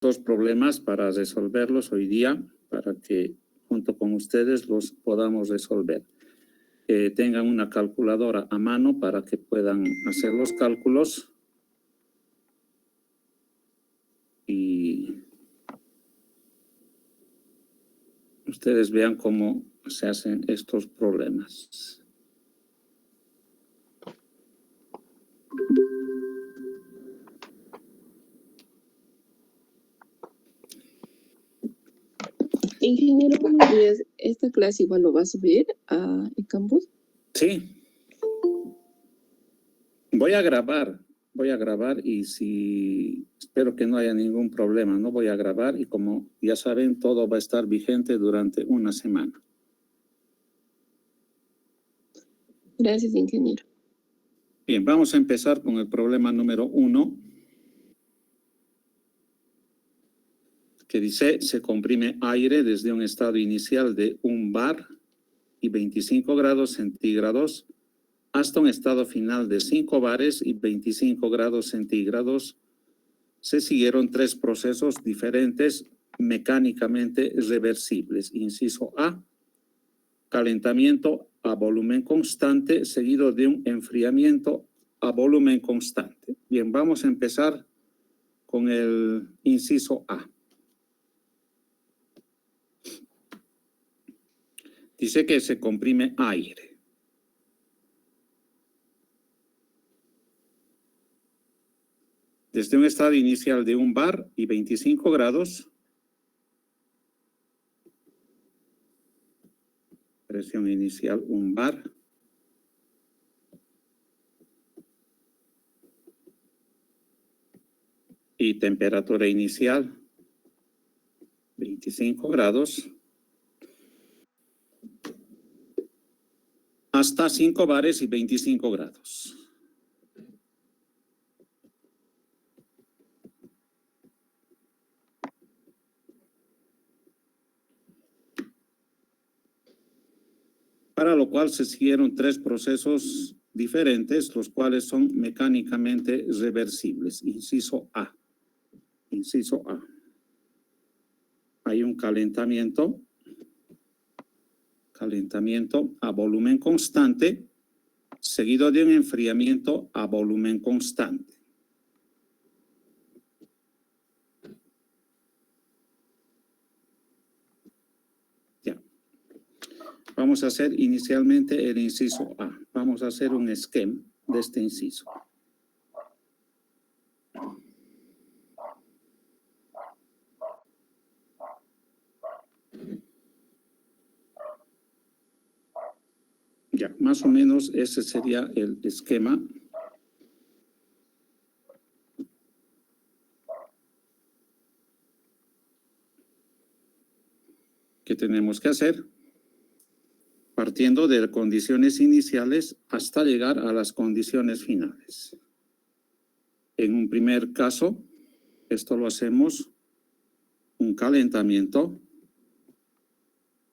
dos problemas para resolverlos hoy día, para que junto con ustedes los podamos resolver. Tengan una calculadora a mano para que puedan hacer los cálculos y ustedes vean cómo se hacen estos problemas. Ingeniero, buenos días. ¿Esta clase igual lo va a subir a eCampus? Sí. Voy a grabar y espero que no haya ningún problema, no voy a grabar y como ya saben, todo va a estar vigente durante una semana. Gracias, ingeniero. Bien, vamos a empezar con el problema número 1, que dice, se comprime aire desde un estado inicial de 1 bar y 25 grados centígrados hasta un estado final de 5 bares y 25 grados centígrados. Se siguieron 3 procesos diferentes mecánicamente reversibles. Inciso A, calentamiento a volumen constante seguido de un enfriamiento a volumen constante. Bien, vamos a empezar con el inciso A. Dice que se comprime aire. Desde un estado inicial de 1 bar y 25 grados, presión inicial 1 bar, y temperatura inicial 25 grados, hasta 5 bares y 25 grados. Para lo cual se siguieron 3 procesos diferentes, los cuales son mecánicamente reversibles. Inciso A. Inciso A. Hay un calentamiento a volumen constante, seguido de un enfriamiento a volumen constante. Ya. Vamos a hacer inicialmente el inciso A. Vamos a hacer un esquema de este inciso. Ya, más o menos ese sería el esquema. Que tenemos que hacer, partiendo de condiciones iniciales hasta llegar a las condiciones finales. En un primer caso, esto lo hacemos un calentamiento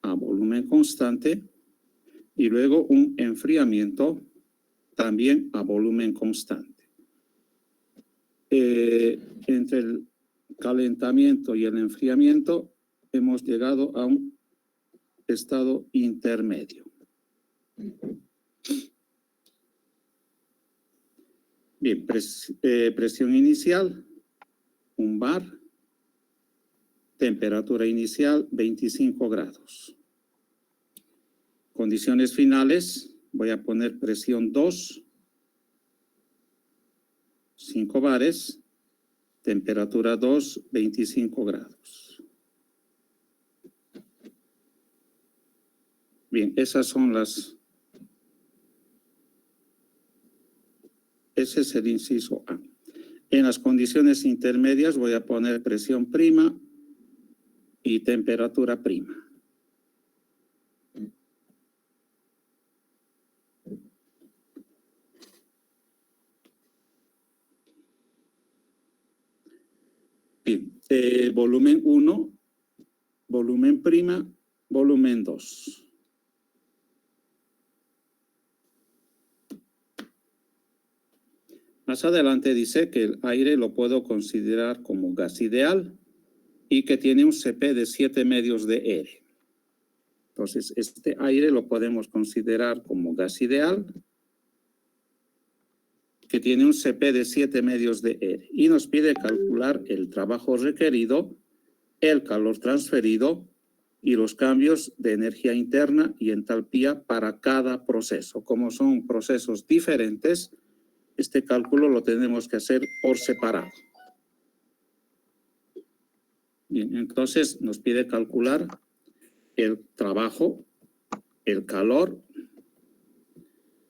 a volumen constante y luego un enfriamiento también a volumen constante. Entre el calentamiento y el enfriamiento hemos llegado a un estado intermedio. Bien, presión inicial, 1 bar, temperatura inicial, 25 grados. Condiciones finales, voy a poner presión 2, 5 bares, temperatura 2, 25 grados. Bien, esas son las... Ese es el inciso A. En las condiciones intermedias voy a poner presión prima y temperatura prima. Bien, volumen 1, volumen prima, volumen 2. Más adelante dice que el aire lo puedo considerar como gas ideal y que tiene un CP de 7 medios de R. Entonces, este aire lo podemos considerar como gas ideal, que tiene un CP de 7 medios de R. Y nos pide calcular el trabajo requerido, el calor transferido y los cambios de energía interna y entalpía para cada proceso. Como son procesos diferentes, este cálculo lo tenemos que hacer por separado. Bien, entonces nos pide calcular el trabajo, el calor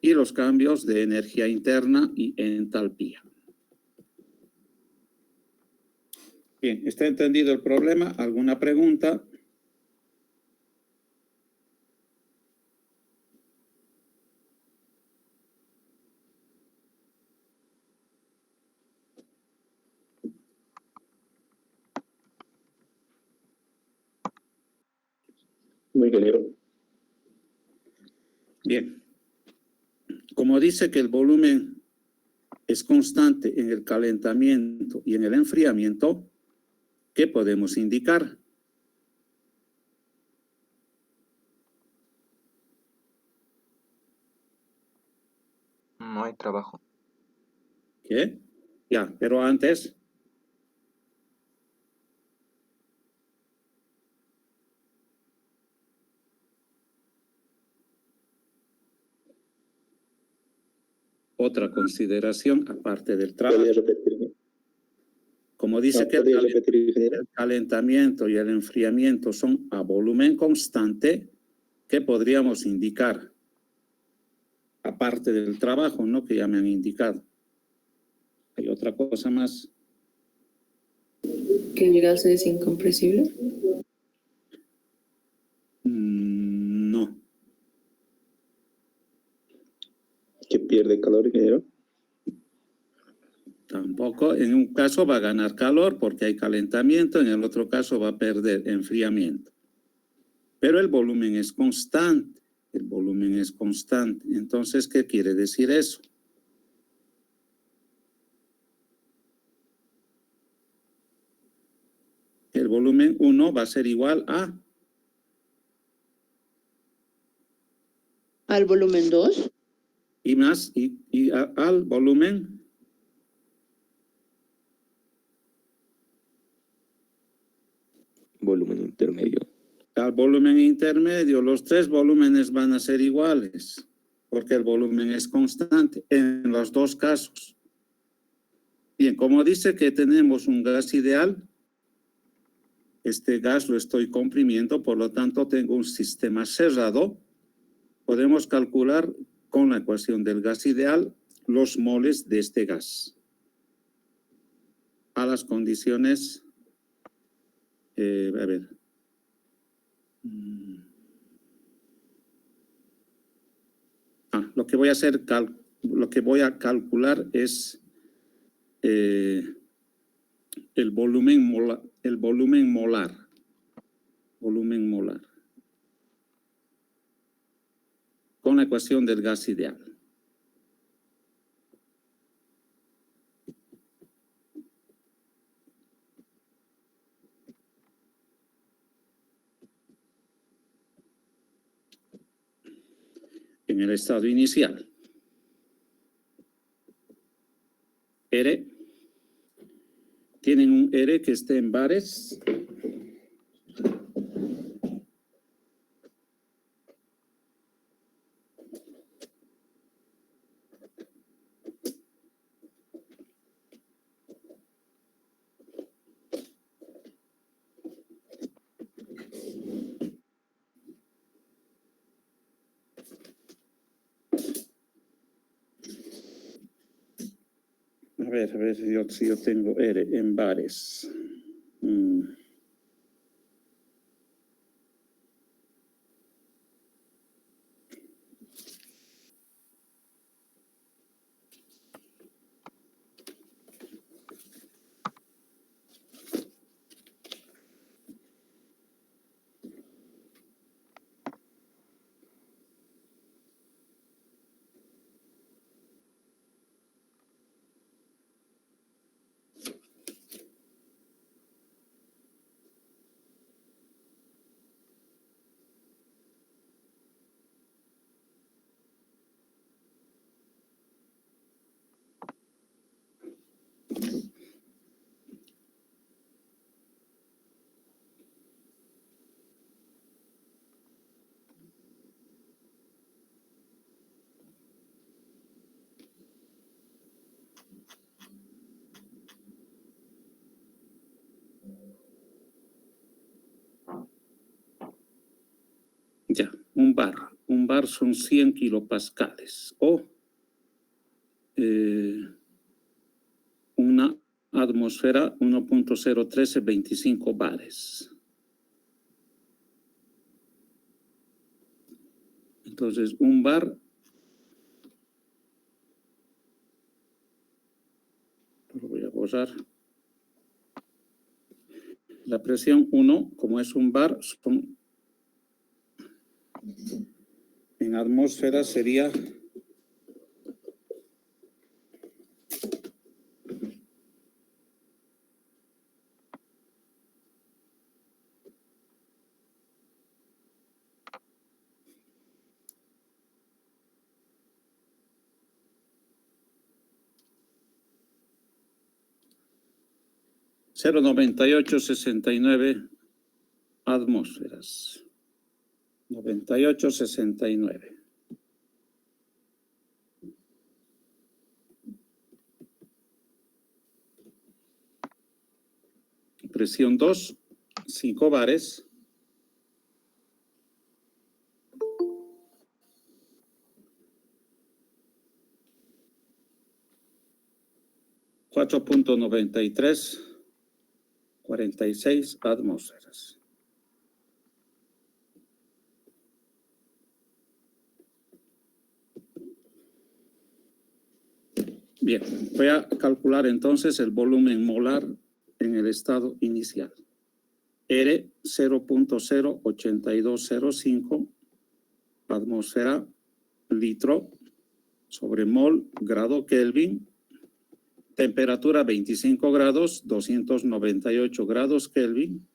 y los cambios de energía interna y entalpía. Bien, ¿está entendido el problema? ¿Alguna pregunta? Muy claro. Bien. Como dice que el volumen es constante en el calentamiento y en el enfriamiento, ¿qué podemos indicar? No hay trabajo. ¿Qué? Ya, pero antes... Otra consideración, aparte del trabajo. ¿Podría repetir? Como dice que el calentamiento y el enfriamiento son a volumen constante, ¿qué podríamos indicar? Aparte del trabajo, ¿no? Que ya me han indicado. ¿Hay otra cosa más? ¿Que el gas es incompresible? No. ¿Que pierde calor, ingeniero? Tampoco. En un caso va a ganar calor porque hay calentamiento, en el otro caso va a perder enfriamiento. Pero el volumen es constante. El volumen es constante. Entonces, ¿qué quiere decir eso? El volumen 1 va a ser igual a... ¿Al volumen 2? Y más, al volumen... Volumen intermedio. Al volumen intermedio, los tres volúmenes van a ser iguales, porque el volumen es constante en los dos casos. Bien, como dice que tenemos un gas ideal, este gas lo estoy comprimiendo, por lo tanto tengo un sistema cerrado. Podemos calcular con la ecuación del gas ideal los moles de este gas a las condiciones, a ver, lo que voy a hacer, lo que voy a calcular es el volumen molar, con la ecuación del gas ideal. En el estado inicial. R. Tienen un R que esté en bares. A ver si yo tengo R en bares. Ya, un bar. Un bar son 100 kilopascales. O una atmósfera 1.01325 bares. Entonces, un bar, lo voy a borrar. La presión 1, como es un bar, son, en atmósfera sería 0,9869 atmósferas. 9869. Presión 2, 5 bares. ...4.9346 atmósferas. Bien, voy a calcular entonces el volumen molar en el estado inicial. R 0.08205 atmósfera litro sobre mol grado Kelvin. Temperatura 25 grados, 298 grados Kelvin.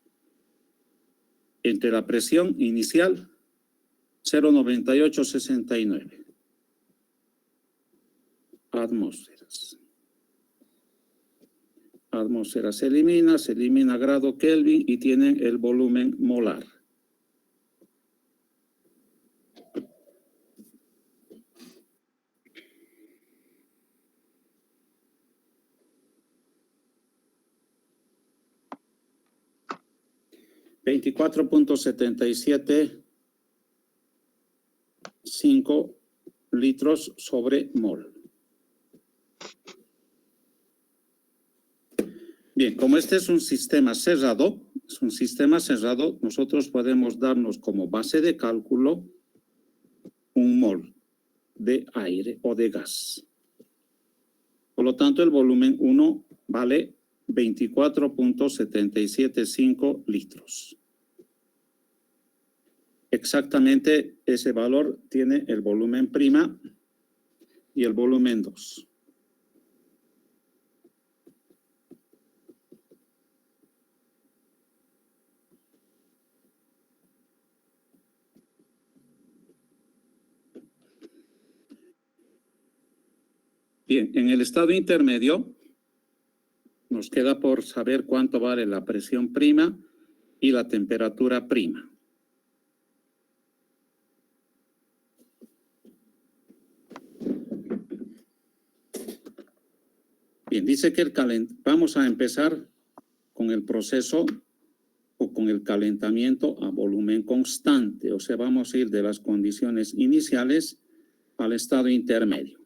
Entre la presión inicial 0,9869 atmósferas. Atmósfera se elimina grado Kelvin y tienen el volumen molar. ...24.775 litros sobre mol. Bien, como este es un sistema cerrado, nosotros podemos darnos como base de cálculo un mol de aire o de gas. Por lo tanto, el volumen 1 vale 24.775 litros. Exactamente ese valor tiene el volumen prima y el volumen 2. Bien, en el estado intermedio nos queda por saber cuánto vale la presión prima y la temperatura prima. Bien, dice que vamos a empezar con el proceso o con el calentamiento a volumen constante. O sea, vamos a ir de las condiciones iniciales al estado intermedio.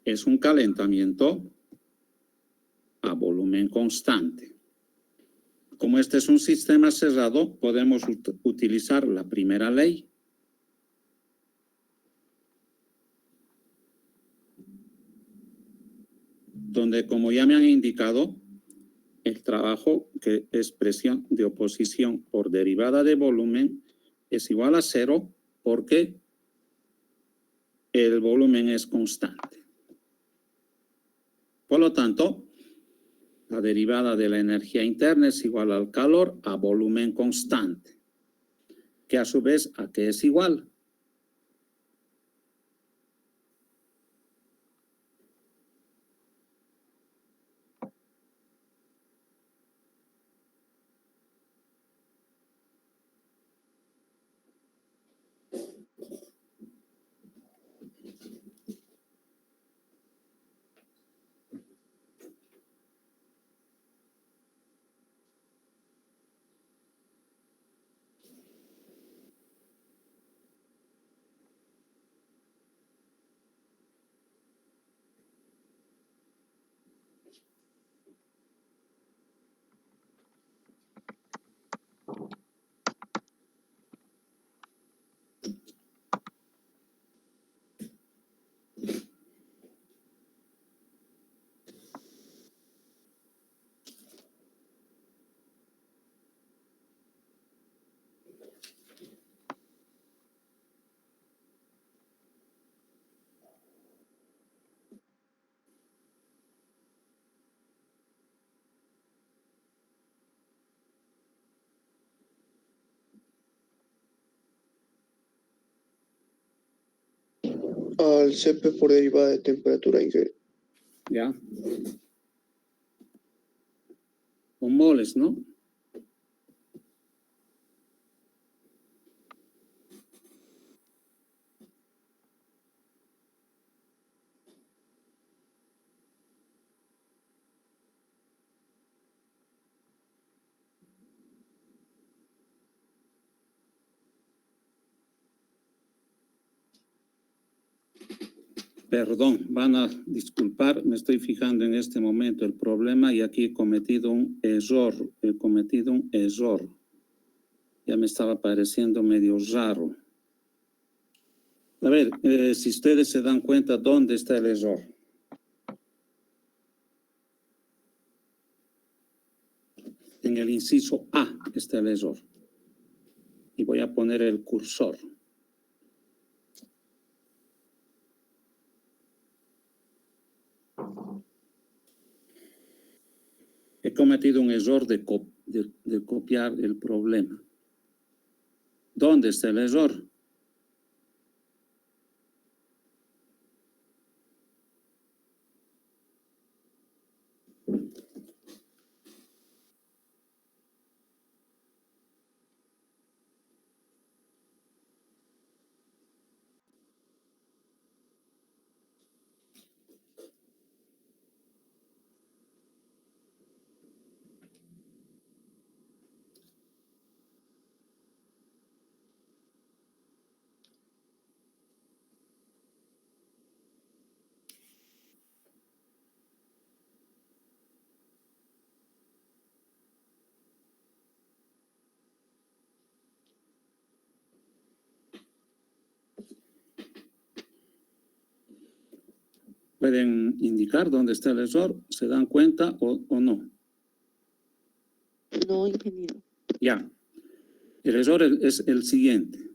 Es un calentamiento a volumen constante. Como este es un sistema cerrado, podemos utilizar la primera ley. Donde, como ya me han indicado, el trabajo, que es presión de oposición por derivada de volumen, es igual a 0 porque el volumen es constante. Por lo tanto, la derivada de la energía interna es igual al calor a volumen constante, que a su vez, ¿a qué es igual? Al CP por derivada de temperatura ingerida. ¿Ya? Con moles, ¿no? Perdón, van a disculpar, me estoy fijando en este momento el problema y aquí he cometido un error, Ya me estaba pareciendo medio raro. A ver, si ustedes se dan cuenta, ¿dónde está el error? En el inciso A está el error. Y voy a poner el cursor. He cometido un error de copiar el problema. ¿Dónde está el error? ¿Pueden indicar dónde está el error? ¿Se dan cuenta o no? No, ingeniero. Ya. El error es el siguiente.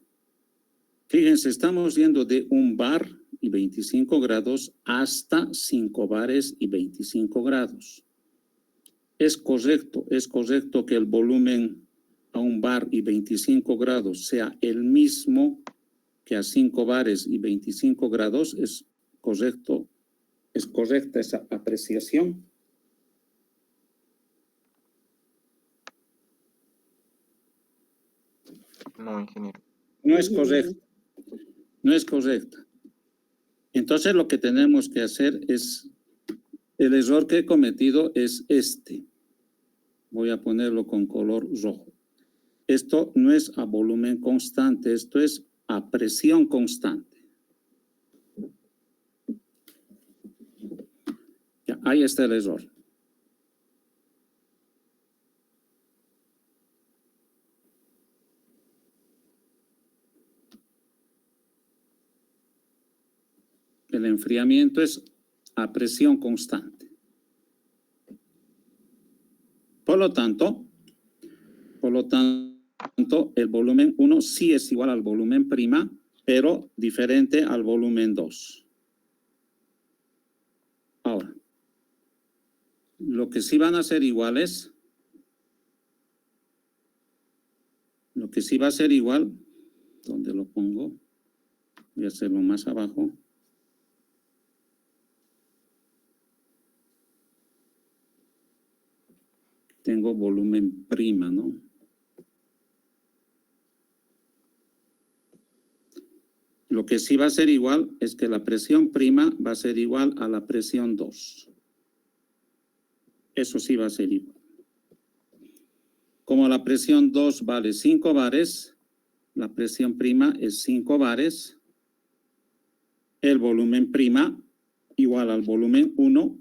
Fíjense, estamos yendo de 1 bar y 25 grados hasta 5 bares y 25 grados. Es correcto que el volumen a 1 bar y 25 grados sea el mismo que a 5 bares y 25 grados. Es correcta esa apreciación. No, ingeniero. No es correcto. No es correcta. Entonces lo que tenemos que hacer es, el error que he cometido es este. Voy a ponerlo con color rojo. Esto no es a volumen constante, esto es a presión constante. Ya, ahí está el error. El enfriamiento es a presión constante. Por lo tanto, el volumen 1 sí es igual al volumen prima, pero diferente al volumen 2. Ahora, lo que sí van a ser iguales, ¿dónde lo pongo? Voy a hacerlo más abajo. Tengo volumen prima, ¿no? Lo que sí va a ser igual es que la presión prima va a ser igual a la presión 2. Eso sí va a ser igual. Como la presión 2 vale 5 bares, la presión prima es 5 bares. El volumen prima igual al volumen 1.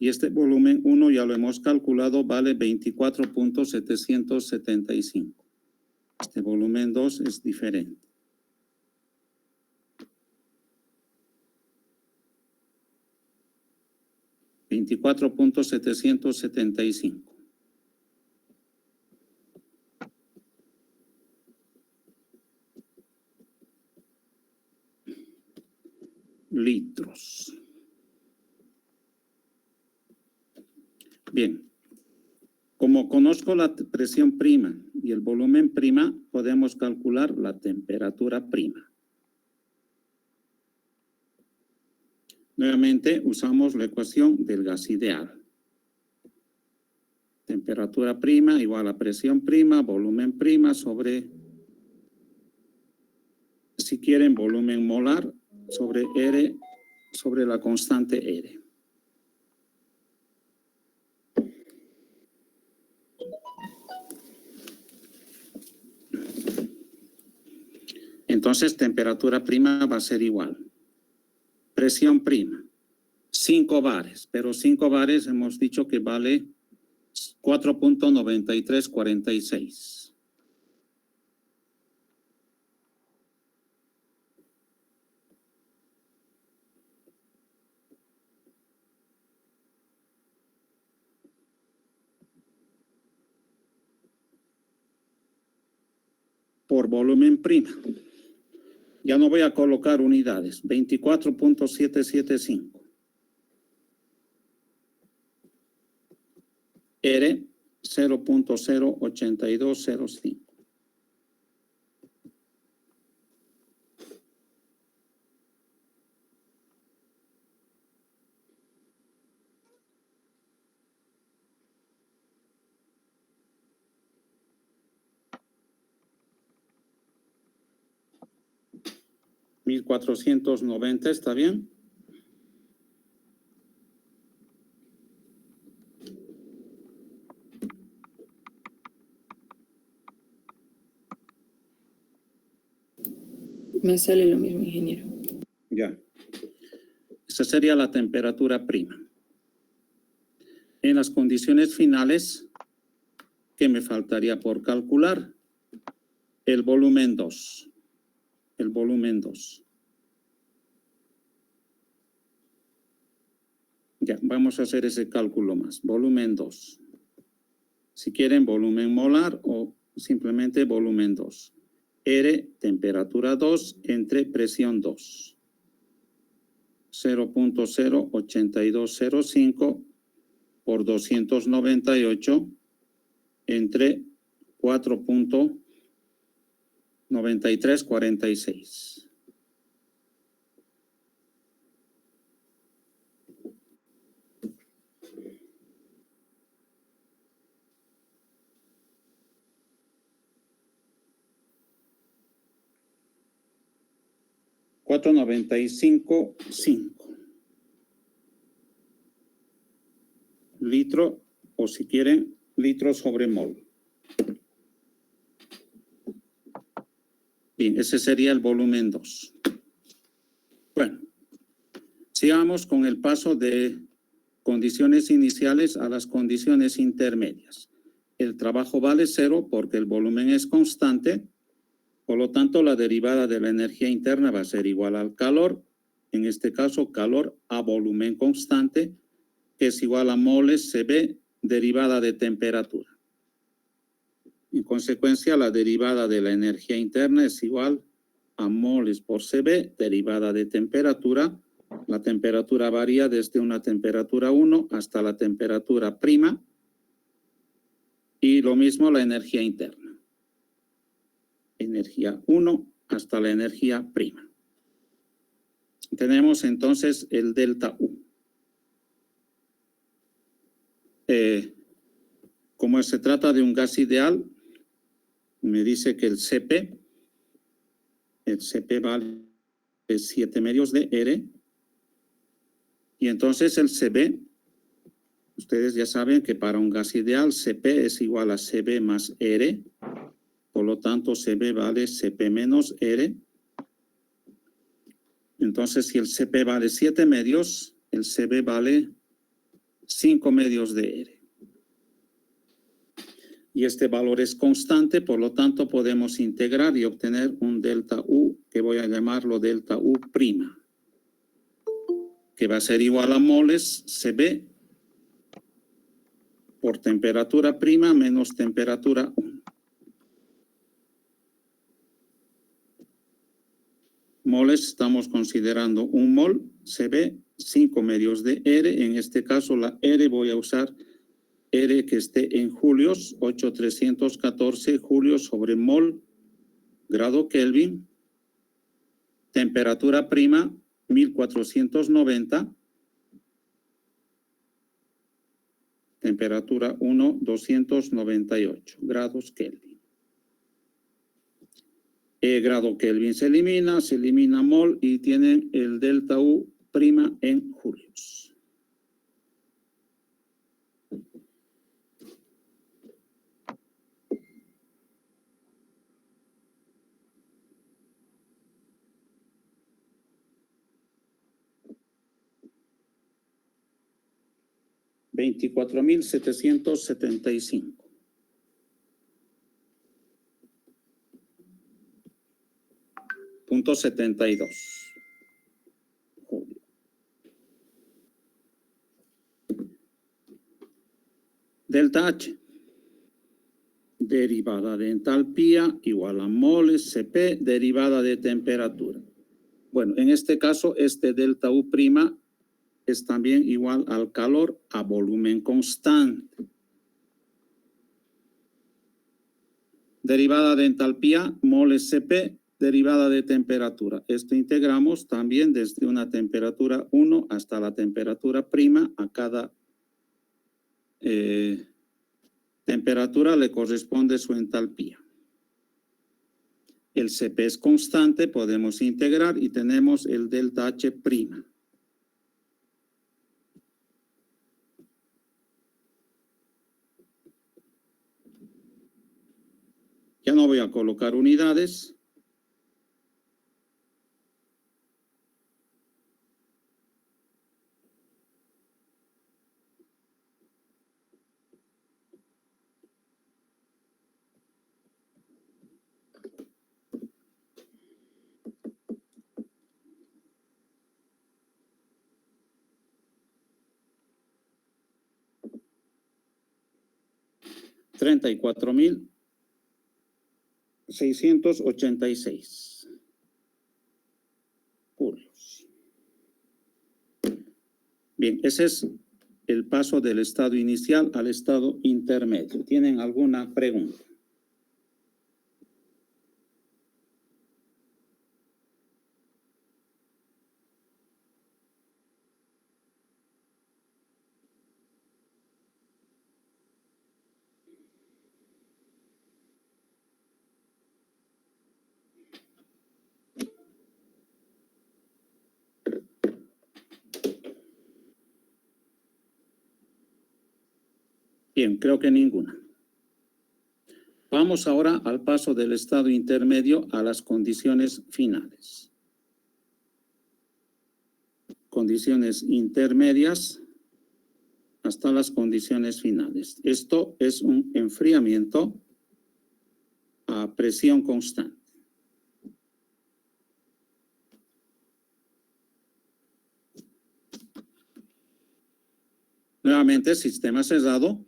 Y este volumen 1 ya lo hemos calculado, vale 24.775. Este volumen 2 es diferente. $24.775. Litros. Bien. Como conozco la presión prima y el volumen prima, podemos calcular la temperatura prima. Nuevamente usamos la ecuación del gas ideal. Temperatura prima igual a presión prima, volumen prima sobre, si quieren, volumen molar sobre R, sobre la constante R. Entonces, temperatura prima va a ser igual. Presión prima, 5 bares, pero 5 bares hemos dicho que vale 4.9346. Por volumen prima. Ya no voy a colocar unidades. 24.775. R 0.08205. $1,490, ¿está bien? Me sale lo mismo, ingeniero. Ya. Esa sería la temperatura prima. En las condiciones finales, ¿qué me faltaría por calcular? El volumen 2. El volumen 2. Ya, vamos a hacer ese cálculo más. Volumen 2. Si quieren, volumen molar o simplemente volumen 2. R, temperatura 2 entre presión 2. 0.08205 por 298 entre 4.9346. $495.5 litro, o si quieren, litros sobre mol. Bien, ese sería el volumen 2. Bueno, sigamos con el paso de condiciones iniciales a las condiciones intermedias. El trabajo vale 0 porque el volumen es constante. Por lo tanto, la derivada de la energía interna va a ser igual al calor, en este caso calor a volumen constante, que es igual a moles CB derivada de temperatura. En consecuencia, la derivada de la energía interna es igual a moles por CB derivada de temperatura. La temperatura varía desde una temperatura 1 hasta la temperatura prima y lo mismo la energía interna. Energía 1 hasta la energía prima. Tenemos entonces el delta U. Como se trata de un gas ideal, me dice que el CP vale 7 medios de R, y entonces el CB, ustedes ya saben que para un gas ideal CP es igual a CB más R, por lo tanto CB vale CP menos R. Entonces si el CP vale 7 medios, el CB vale 5 medios de R. Y este valor es constante, por lo tanto podemos integrar y obtener un delta U, que voy a llamarlo delta U prima, que va a ser igual a moles CB por temperatura prima menos temperatura 1. Moles estamos considerando un mol, CB, 5 medios de R. En este caso la R voy a usar R que esté en julios, 8,314 julios sobre mol, grado Kelvin. Temperatura prima, 1490. Temperatura 1, 298 grados Kelvin. Grado Kelvin se elimina mol y tienen el delta U prima en julios. $24,775. Punto 72. Julio. Delta H. Derivada de entalpía igual a moles CP derivada de temperatura. Bueno, en este caso, este delta U prima es también igual al calor a volumen constante. Derivada de entalpía, moles CP, derivada de temperatura. Esto integramos también desde una temperatura 1 hasta la temperatura prima. A cada temperatura le corresponde su entalpía. El CP es constante, podemos integrar y tenemos el delta H prima. Ya no voy a colocar unidades. $34,686 julios. Bien, ese es el paso del estado inicial al estado intermedio. ¿Tienen alguna pregunta? Bien, creo que ninguna. Vamos ahora al paso del estado intermedio a las condiciones finales. Condiciones intermedias hasta las condiciones finales. Esto es un enfriamiento a presión constante. Nuevamente, sistema cerrado.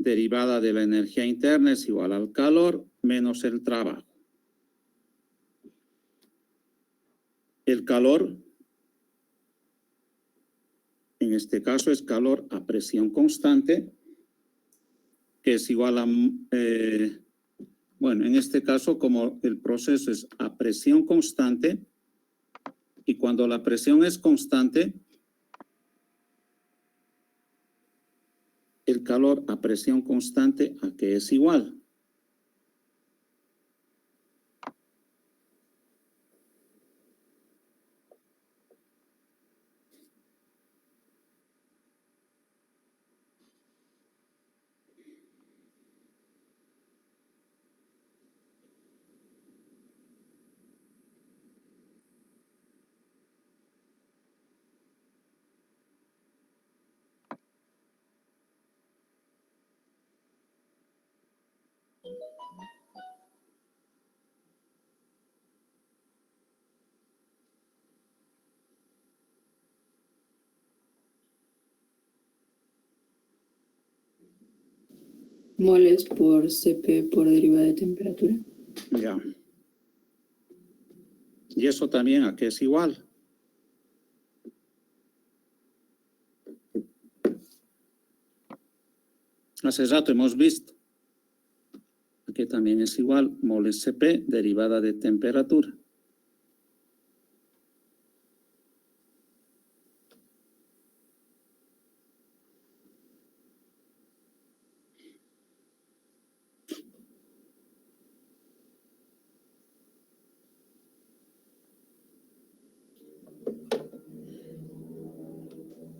Derivada de la energía interna es igual al calor menos el trabajo. El calor, en este caso, es calor a presión constante, que es igual a, bueno, en este caso, como el proceso es a presión constante, y cuando la presión es constante, el calor a presión constante, ¿a qué es igual? Moles por CP por derivada de temperatura. Ya. ¿Y eso también a qué es igual? Hace rato hemos visto. Aquí también es igual, moles CP derivada de temperatura.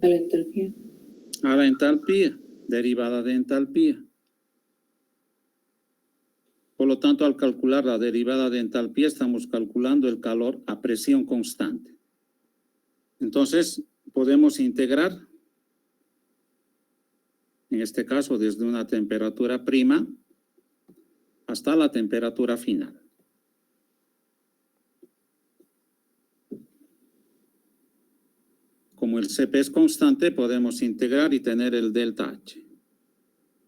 A la entalpía. A la entalpía, derivada de entalpía. Por lo tanto, al calcular la derivada de entalpía, estamos calculando el calor a presión constante. Entonces, podemos integrar, en este caso, desde una temperatura prima hasta la temperatura final. Como el Cp es constante, podemos integrar y tener el delta H.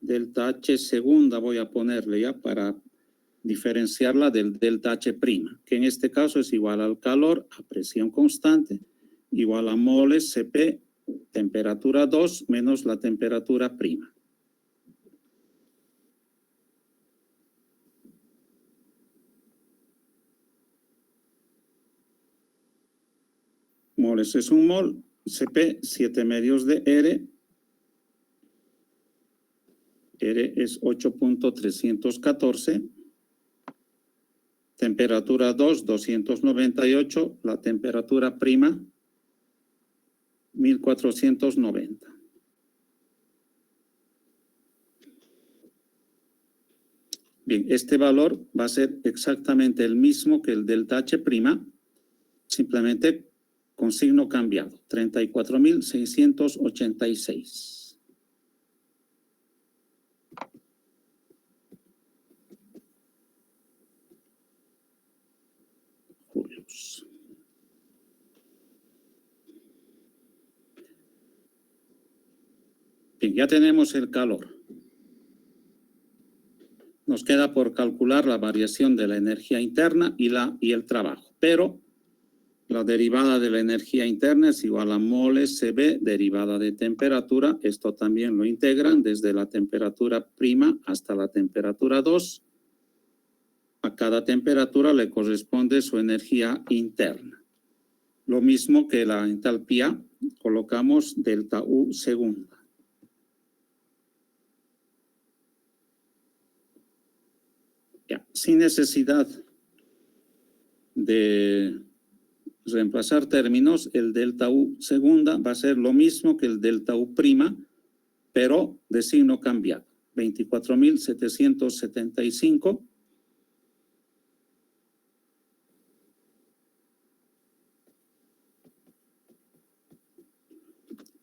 Delta H segunda voy a ponerle ya para diferenciarla del delta H prima, que en este caso es igual al calor a presión constante, igual a moles Cp, temperatura 2 menos la temperatura prima. Moles es un mol, Cp 7 medios de R. R es 8.314. Temperatura 2, 298. La temperatura prima, 1490. Bien, este valor va a ser exactamente el mismo que el delta H prima, simplemente con signo cambiado, 34.686. Julios. Bien, ya tenemos el calor. Nos queda por calcular la variación de la energía interna y el trabajo, pero la derivada de la energía interna es igual a moles Cv, derivada de temperatura. Esto también lo integran desde la temperatura prima hasta la temperatura 2. A cada temperatura le corresponde su energía interna. Lo mismo que la entalpía, colocamos delta U segunda. Ya, sin necesidad de reemplazar términos, el delta U segunda va a ser lo mismo que el delta U prima, pero de signo cambiado. 24.775.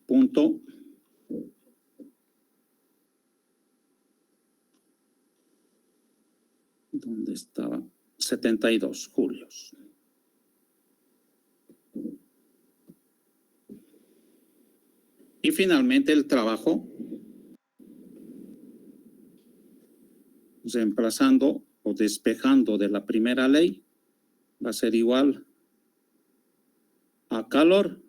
Punto. ¿Dónde estaba? 72 julios. Y finalmente el trabajo, reemplazando o despejando de la primera ley, va a ser igual a calor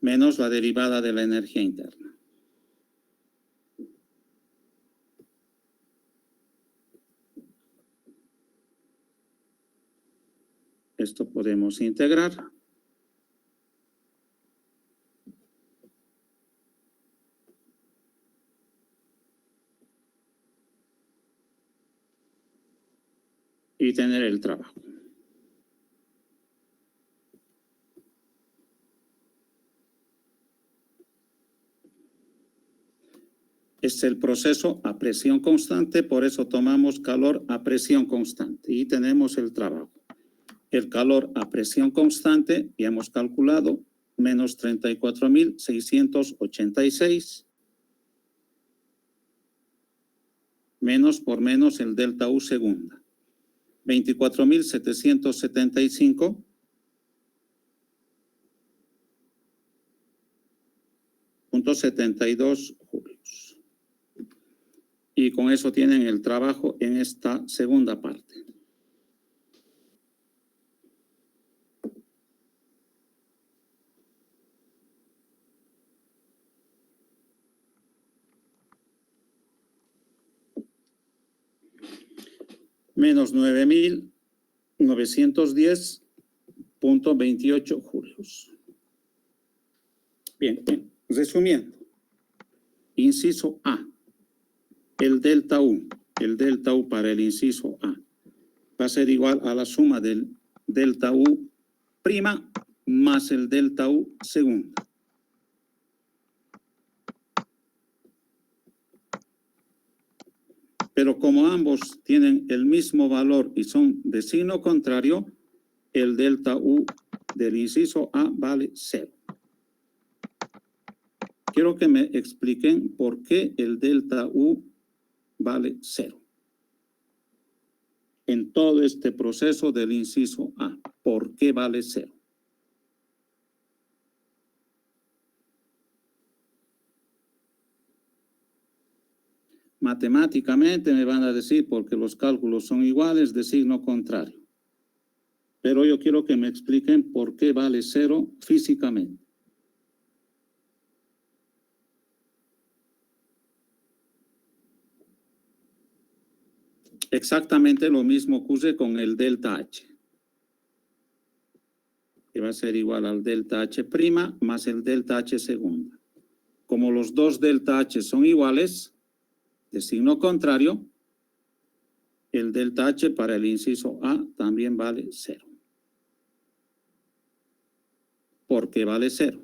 menos la derivada de la energía interna. Esto podemos integrar. Y tener el trabajo. Este es el proceso a presión constante, por eso tomamos calor a presión constante y tenemos el trabajo. El calor a presión constante, ya hemos calculado, menos 34.686, menos por menos el delta U segunda. 24.775 .72 julios. Y con eso tienen el trabajo en esta segunda parte. Menos 9.910.28 julios. Bien, resumiendo. Inciso A. El delta U para el inciso A va a ser igual a la suma del delta U prima más el delta U segunda. Pero como ambos tienen el mismo valor y son de signo contrario, el delta U del inciso A vale 0. Quiero que me expliquen por qué el delta U vale 0. En todo este proceso del inciso A, ¿por qué vale 0? Matemáticamente me van a decir porque los cálculos son iguales de signo contrario. Pero yo quiero que me expliquen por qué vale 0 físicamente. Exactamente lo mismo ocurre con el delta H, que va a ser igual al delta H' más el delta H segunda. Como los dos delta H son iguales, de signo contrario, el delta H para el inciso A también vale 0. ¿Por qué vale 0?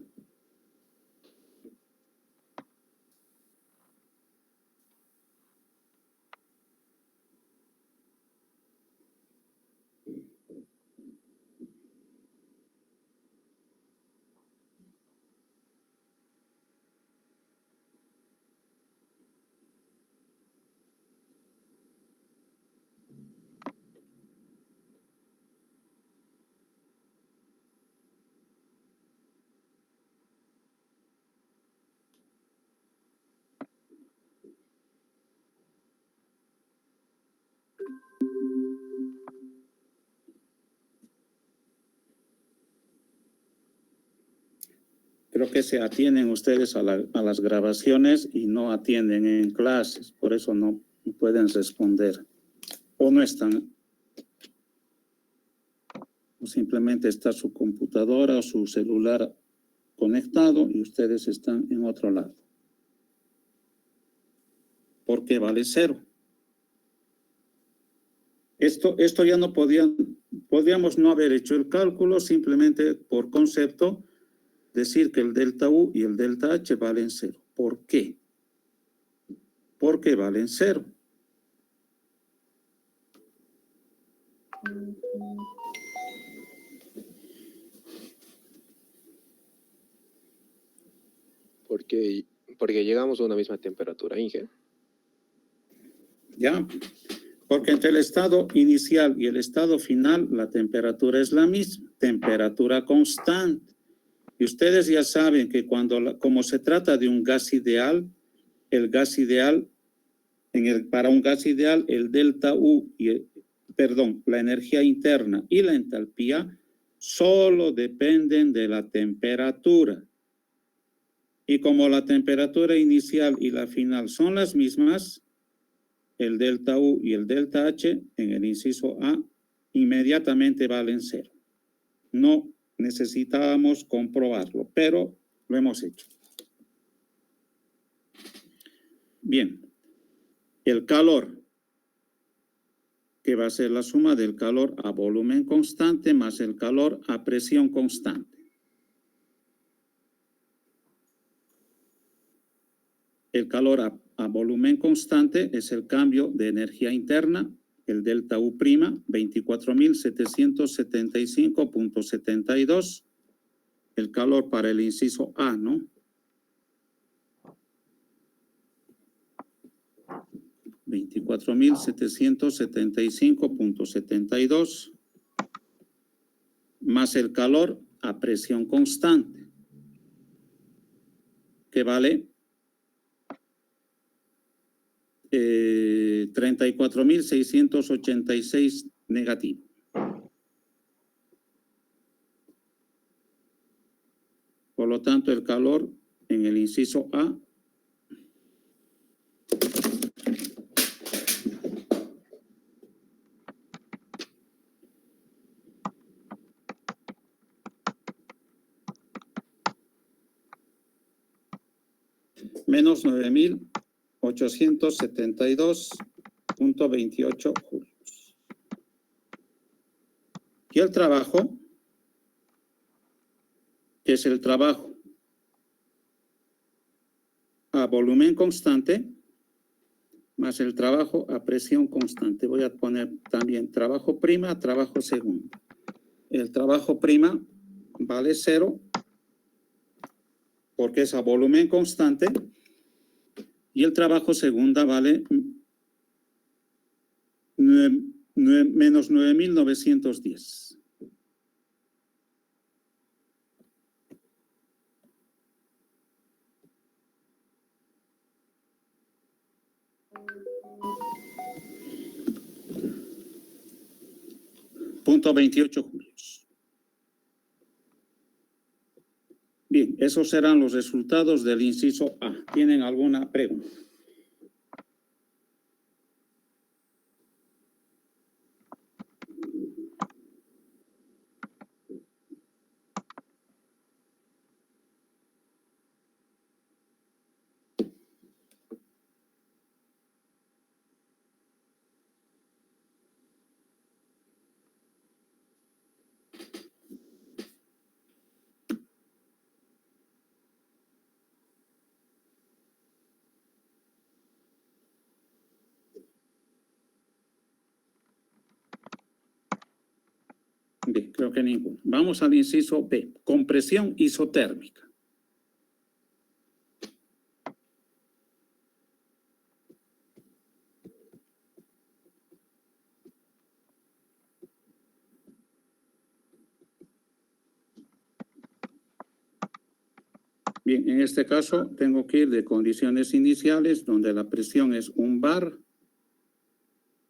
Creo que se atienden ustedes a las grabaciones y no atienden en clases, por eso no pueden responder. O no están, o simplemente está su computadora o su celular conectado y ustedes están en otro lado. ¿Por qué vale 0? Esto ya no podíamos no haber hecho el cálculo, simplemente por concepto decir que el delta U y el delta H valen 0. ¿Por qué? Porque valen 0. Porque llegamos a una misma temperatura, Inge. ¿Ya? Porque entre el estado inicial y el estado final, la temperatura es la misma, temperatura constante. Y ustedes ya saben que como se trata de un gas ideal, el gas ideal, para un gas ideal, el delta U, la energía interna y la entalpía solo dependen de la temperatura. Y como la temperatura inicial y la final son las mismas, el delta U y el delta H en el inciso A inmediatamente valen 0. No necesitábamos comprobarlo, pero lo hemos hecho. Bien, el calor, que va a ser la suma del calor a volumen constante más el calor a presión constante. El calor a volumen constante es el cambio de energía interna, el delta U', 24.775.72. El calor para el inciso A, ¿no? 24.775.72 más el calor a presión constante, que vale 34.686 negativo. Por lo tanto, el calor en el inciso A menos 9.872.28 julios. Y el trabajo, que es el trabajo a volumen constante, más el trabajo a presión constante. Voy a poner también trabajo prima, trabajo segunda. El trabajo prima vale 0 porque es a volumen constante y el trabajo segunda vale menos 9.910. Punto 28 julios. Bien, esos serán los resultados del inciso A. ¿Tienen alguna pregunta? Bien, creo que ninguno. Vamos al inciso B. Compresión isotérmica. Bien, en este caso tengo que ir de condiciones iniciales donde la presión es 1 bar,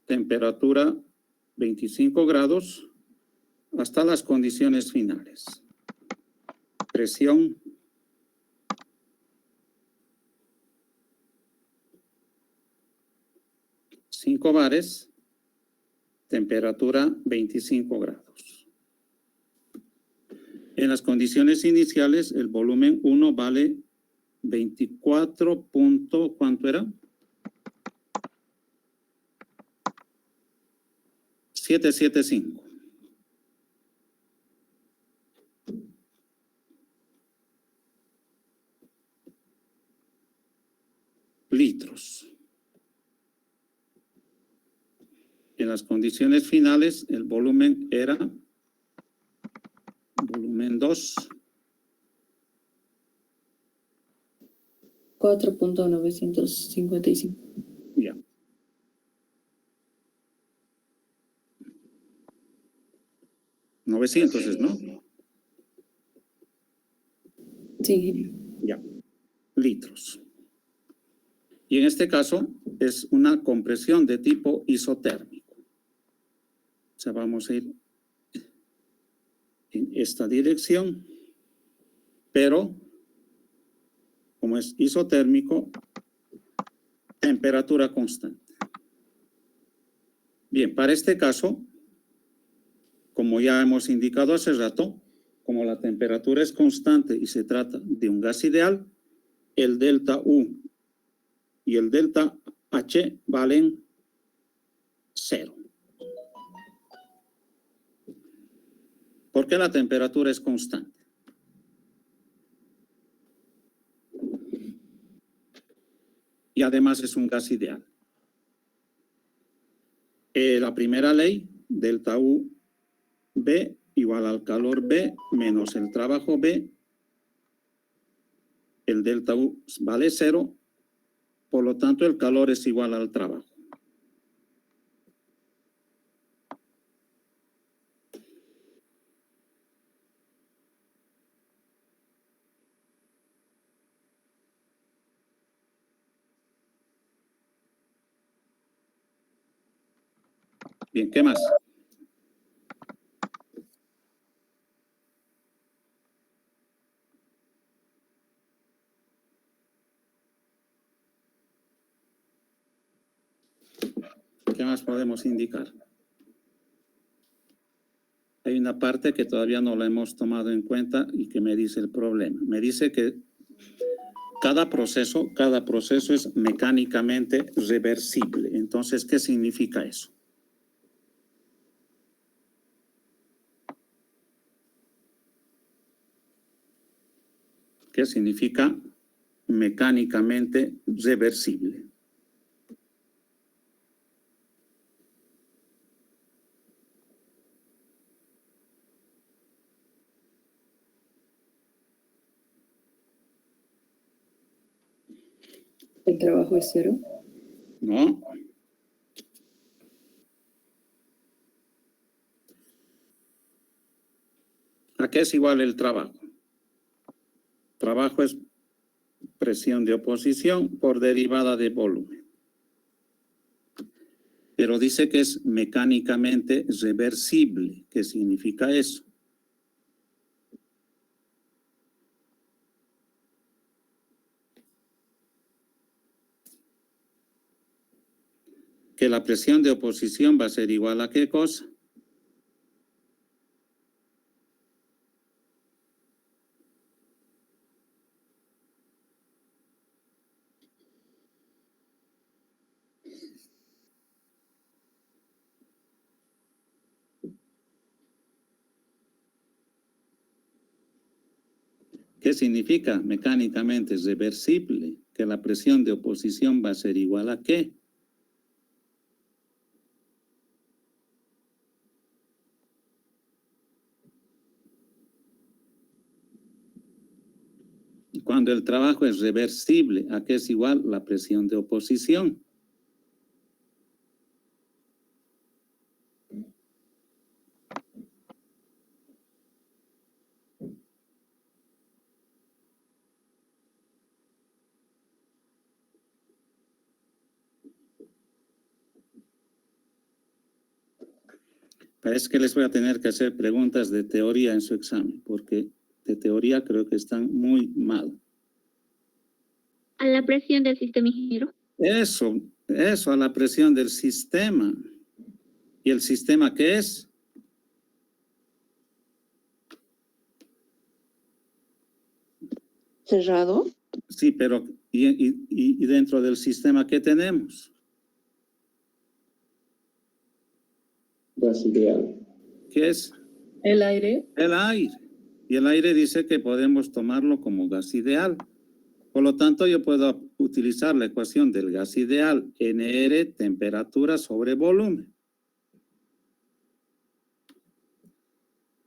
temperatura 25 grados, hasta las condiciones finales. Presión 5 bares, temperatura 25 grados. En las condiciones iniciales, el volumen 1 vale 24 punto, ¿cuánto era? 775. Litros. En las condiciones finales, el volumen era volumen 2. 4.955. Ya. ¿900 es, no? Sí, ingeniero. Ya. Litros. Y en este caso es una compresión de tipo isotérmico. O sea, vamos a ir en esta dirección, pero como es isotérmico, temperatura constante. Bien, para este caso, como ya hemos indicado hace rato, como la temperatura es constante y se trata de un gas ideal, el delta U y el delta H valen 0. Porque la temperatura es constante. Y además es un gas ideal. La primera ley, delta U B igual al calor B menos el trabajo B. El delta U vale 0, por lo tanto el calor es igual al trabajo. Bien, ¿qué más? ¿Qué más podemos indicar? Hay una parte que todavía no la hemos tomado en cuenta y que me dice el problema. Me dice que cada proceso es mecánicamente reversible. Entonces, ¿qué significa eso? ¿Qué significa mecánicamente reversible? ¿El trabajo es 0? No. ¿A qué es igual el trabajo? Trabajo es presión de oposición por derivada de volumen. Pero dice que es mecánicamente reversible. ¿Qué significa eso? Que la presión de oposición va a ser igual a ¿qué cosa? ¿Qué significa? Mecánicamente es reversible, que la presión de oposición va a ser igual a ¿qué? Cuando el trabajo es reversible, ¿a qué es igual la presión de oposición? Parece que les voy a tener que hacer preguntas de teoría en su examen, porque de teoría creo que están muy mal. A la presión del sistema, ingeniero. Eso, a la presión del sistema. ¿Y el sistema qué es? ¿Cerrado? Sí, pero ¿y dentro del sistema qué tenemos? Gas ideal. ¿Qué es? ¿El aire? El aire. Y el aire dice que podemos tomarlo como gas ideal. Por lo tanto, yo puedo utilizar la ecuación del gas ideal, NR, temperatura sobre volumen.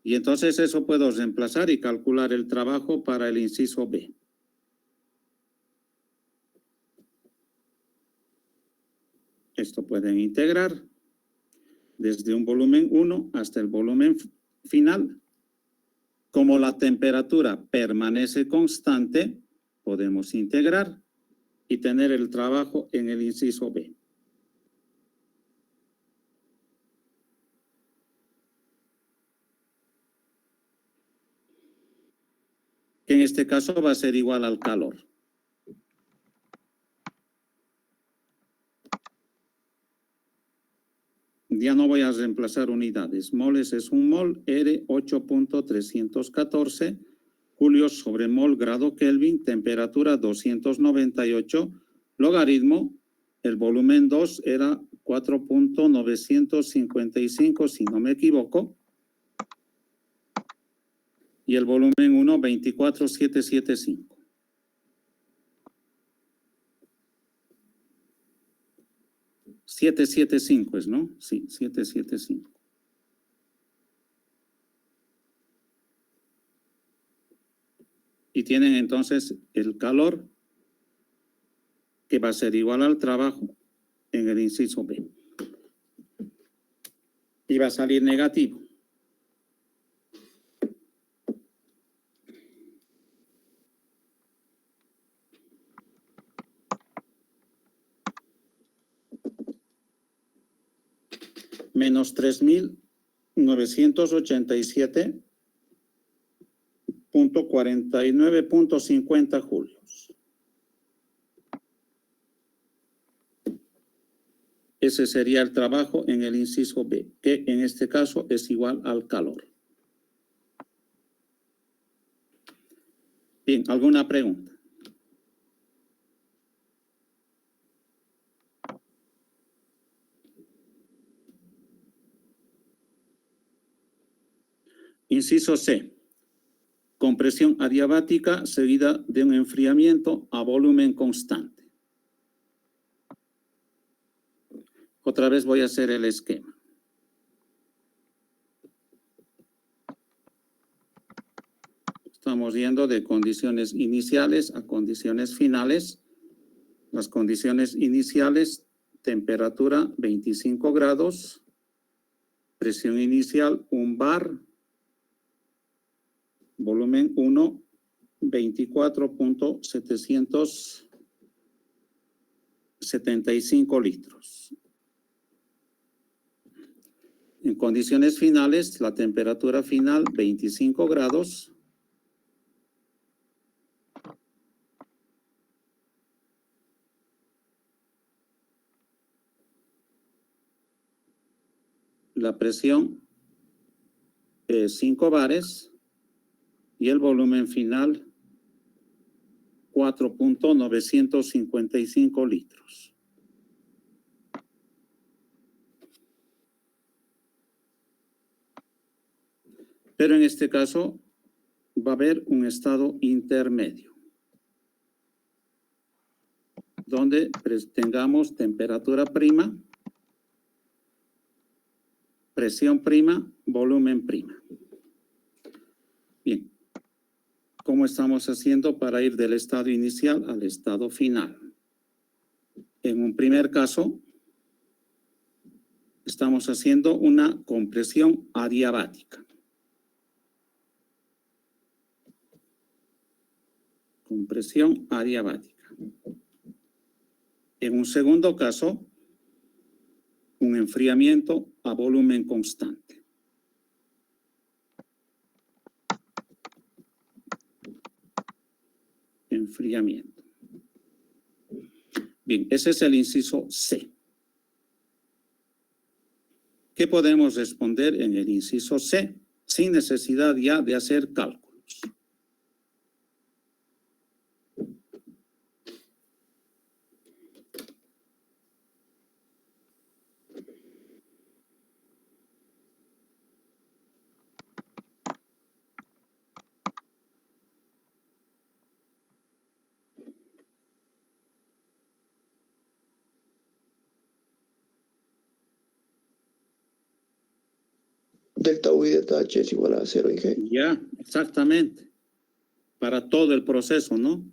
Y entonces eso puedo reemplazar y calcular el trabajo para el inciso B. Esto pueden integrar desde un volumen 1 hasta el volumen final. Como la temperatura permanece constante, podemos integrar y tener el trabajo en el inciso B. Que en este caso va a ser igual al calor. Ya no voy a reemplazar unidades. Moles es un mol, R 8.314, julios sobre mol grado Kelvin, temperatura 298, logaritmo, el volumen 2 era 4.955, si no me equivoco, y el volumen 1, 24.775. $775 es, ¿no? Sí, 775. Y tienen entonces el calor que va a ser igual al trabajo en el inciso B. Y va a salir negativo. Menos 3.987.49.50 julios. Ese sería el trabajo en el inciso B, que en este caso es igual al calor. Bien, ¿alguna pregunta? Inciso C. Compresión adiabática seguida de un enfriamiento a volumen constante. Otra vez voy a hacer el esquema. Estamos yendo de condiciones iniciales a condiciones finales. Las condiciones iniciales, temperatura 25 grados, presión inicial 1 bar, volumen 1, 24.775 litros. En condiciones finales, la temperatura final 25 grados, la presión 5 bares y el volumen final 4.955 litros. Pero en este caso va a haber un estado intermedio, donde tengamos temperatura prima, presión prima, volumen prima. Bien, ¿cómo estamos haciendo para ir del estado inicial al estado final? En un primer caso, estamos haciendo una compresión adiabática. Compresión adiabática. En un segundo caso, un enfriamiento a volumen constante. Enfriamiento. Bien, ese es el inciso C. ¿Qué podemos responder en el inciso C sin necesidad ya de hacer cálculos? Delta U y delta H es igual a 0 en G. Ya, exactamente. Para todo el proceso, ¿no?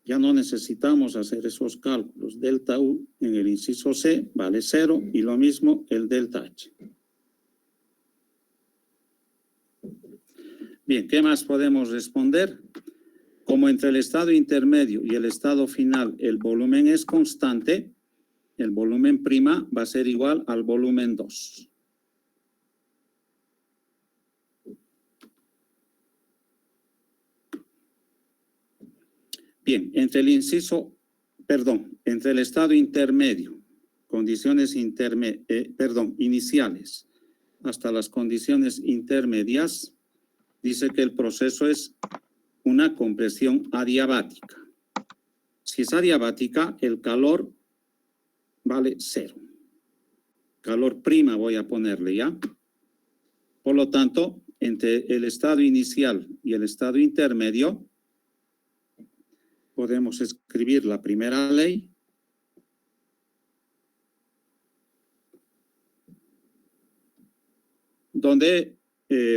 Ya no necesitamos hacer esos cálculos. Delta U en el inciso C vale 0 y lo mismo el delta H. Bien, ¿qué más podemos responder? Como entre el estado intermedio y el estado final el volumen es constante, el volumen prima va a ser igual al volumen 2. Bien, entre el entre el estado intermedio, condiciones iniciales, hasta las condiciones intermedias, dice que el proceso es una compresión adiabática. Si es adiabática, el calor vale 0. Calor prima voy a ponerle, ¿ya? Por lo tanto, entre el estado inicial y el estado intermedio, podemos escribir la primera ley. Donde,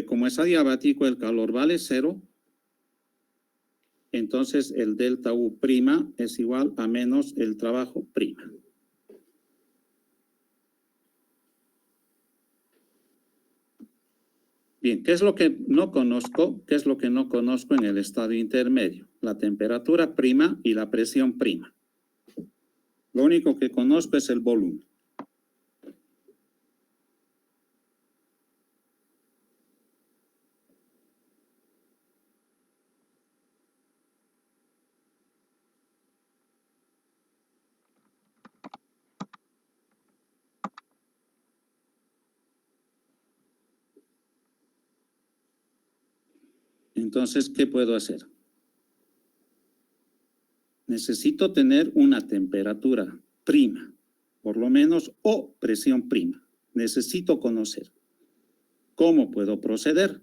como es adiabático, el calor vale 0. Entonces, el delta U prima es igual a menos el trabajo prima. Bien, ¿qué es lo que no conozco? ¿Qué es lo que no conozco en el estado intermedio? La temperatura prima y la presión prima. Lo único que conozco es el volumen. Entonces, ¿qué puedo hacer? Necesito tener una temperatura prima, por lo menos, o presión prima. Necesito conocer. ¿Cómo puedo proceder?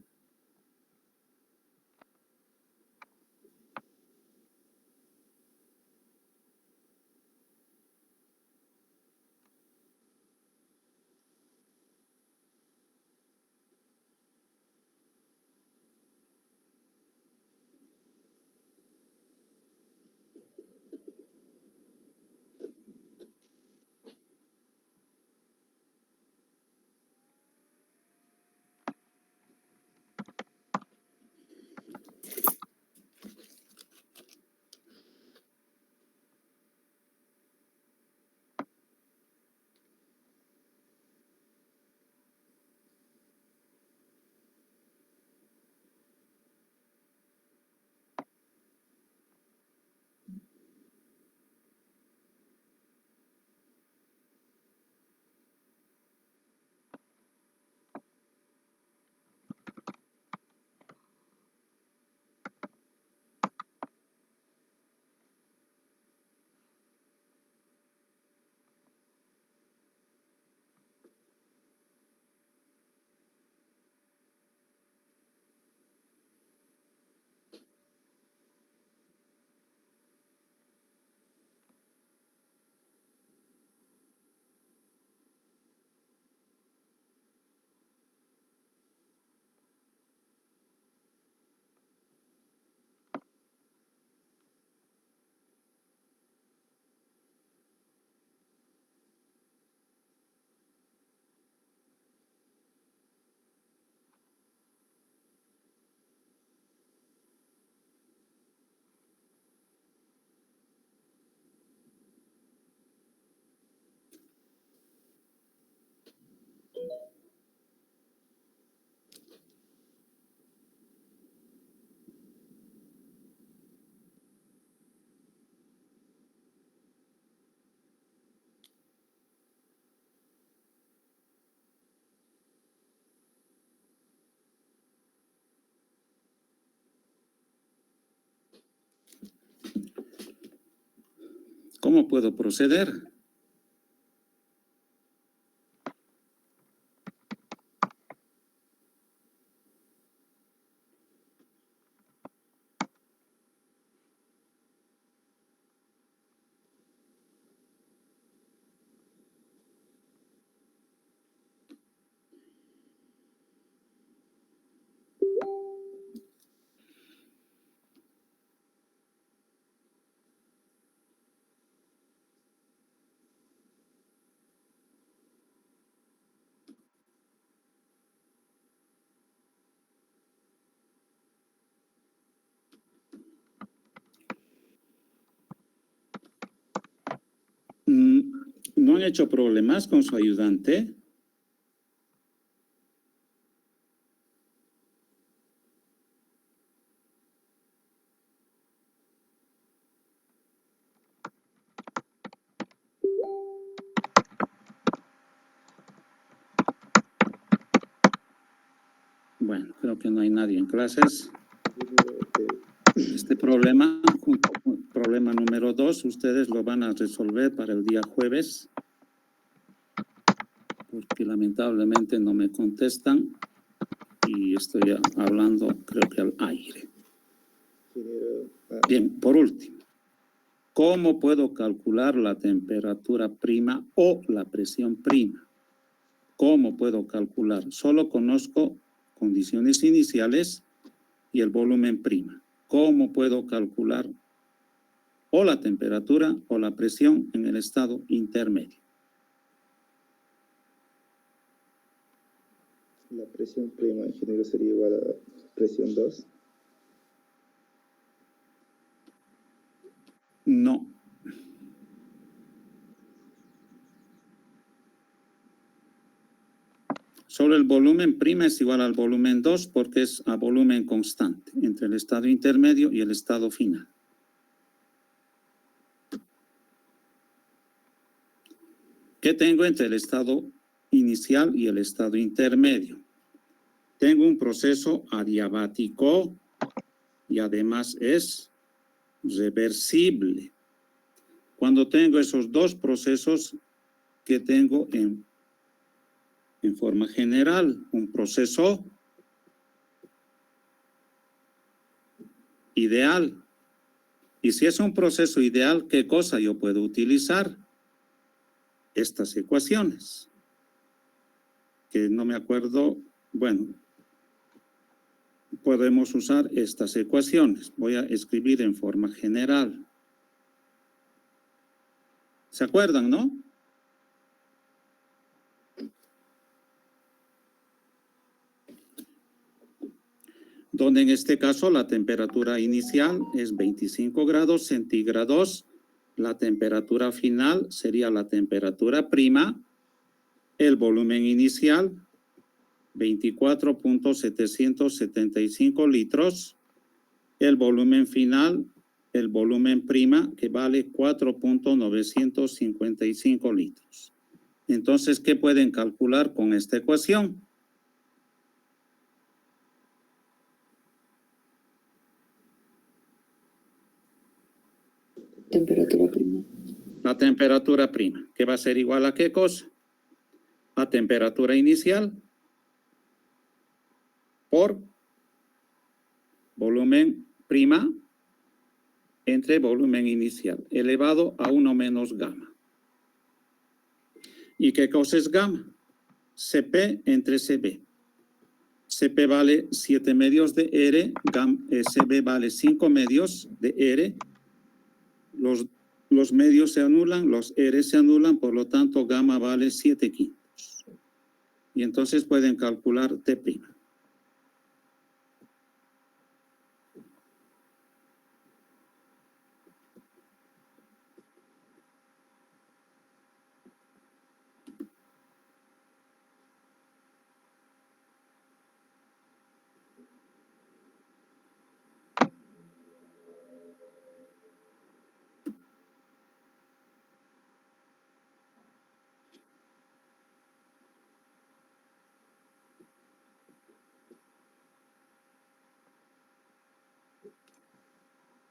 ¿Cómo puedo proceder? ¿No han hecho problemas con su ayudante? Bueno, creo que no hay nadie en clases. Este problema, junto con el problema número 2, ustedes lo van a resolver para el día jueves, porque lamentablemente no me contestan y estoy hablando, creo que al aire. Bien, por último, ¿cómo puedo calcular la temperatura prima o la presión prima? ¿Cómo puedo calcular? Solo conozco condiciones iniciales y el volumen prima. ¿Cómo puedo calcular o la temperatura o la presión en el estado intermedio? La presión prima, ingeniero, sería igual a presión 2. No. Solo el volumen prima es igual al volumen 2 porque es a volumen constante entre el estado intermedio y el estado final. ¿Qué tengo entre el estado inicial y el estado intermedio? Tengo un proceso adiabático y además es reversible. Cuando tengo esos dos procesos que tengo en forma general, un proceso ideal. Y si es un proceso ideal, ¿qué cosa yo puedo utilizar? Estas ecuaciones, que no me acuerdo, bueno, podemos usar estas ecuaciones. Voy a escribir en forma general. ¿Se acuerdan, no? Donde en este caso la temperatura inicial es 25 grados centígrados, la temperatura final sería la temperatura prima, el volumen inicial 24.775 litros, el volumen final, el volumen prima que vale 4.955 litros. Entonces, ¿qué pueden calcular con esta ecuación? Temperatura prima. La temperatura prima, que va a ser igual a ¿qué cosa? A temperatura inicial por volumen prima entre volumen inicial, elevado a 1 menos gamma. ¿Y qué cosa es gamma? Cp entre Cb. Cp vale 7 medios de R, Cb vale 5 medios de R. Los medios se anulan, los R se anulan, por lo tanto gamma vale 7/5. Y entonces pueden calcular T'.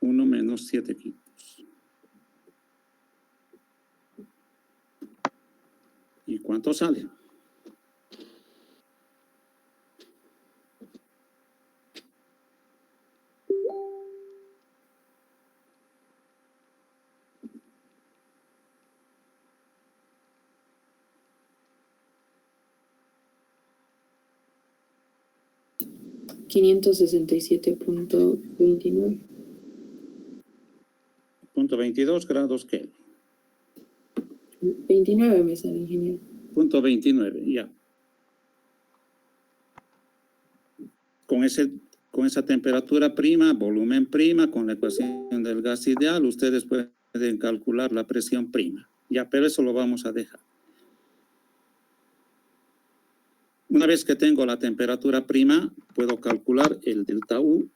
Uno menos 7/5. ¿Cuánto sale? $567.29. Punto 22 grados Kelvin. 29 me sale, ingeniero. Punto 29, ya. Con esa temperatura prima, volumen prima, con la ecuación del gas ideal, ustedes pueden calcular la presión prima. Ya, pero eso lo vamos a dejar. Una vez que tengo la temperatura prima, puedo calcular el delta U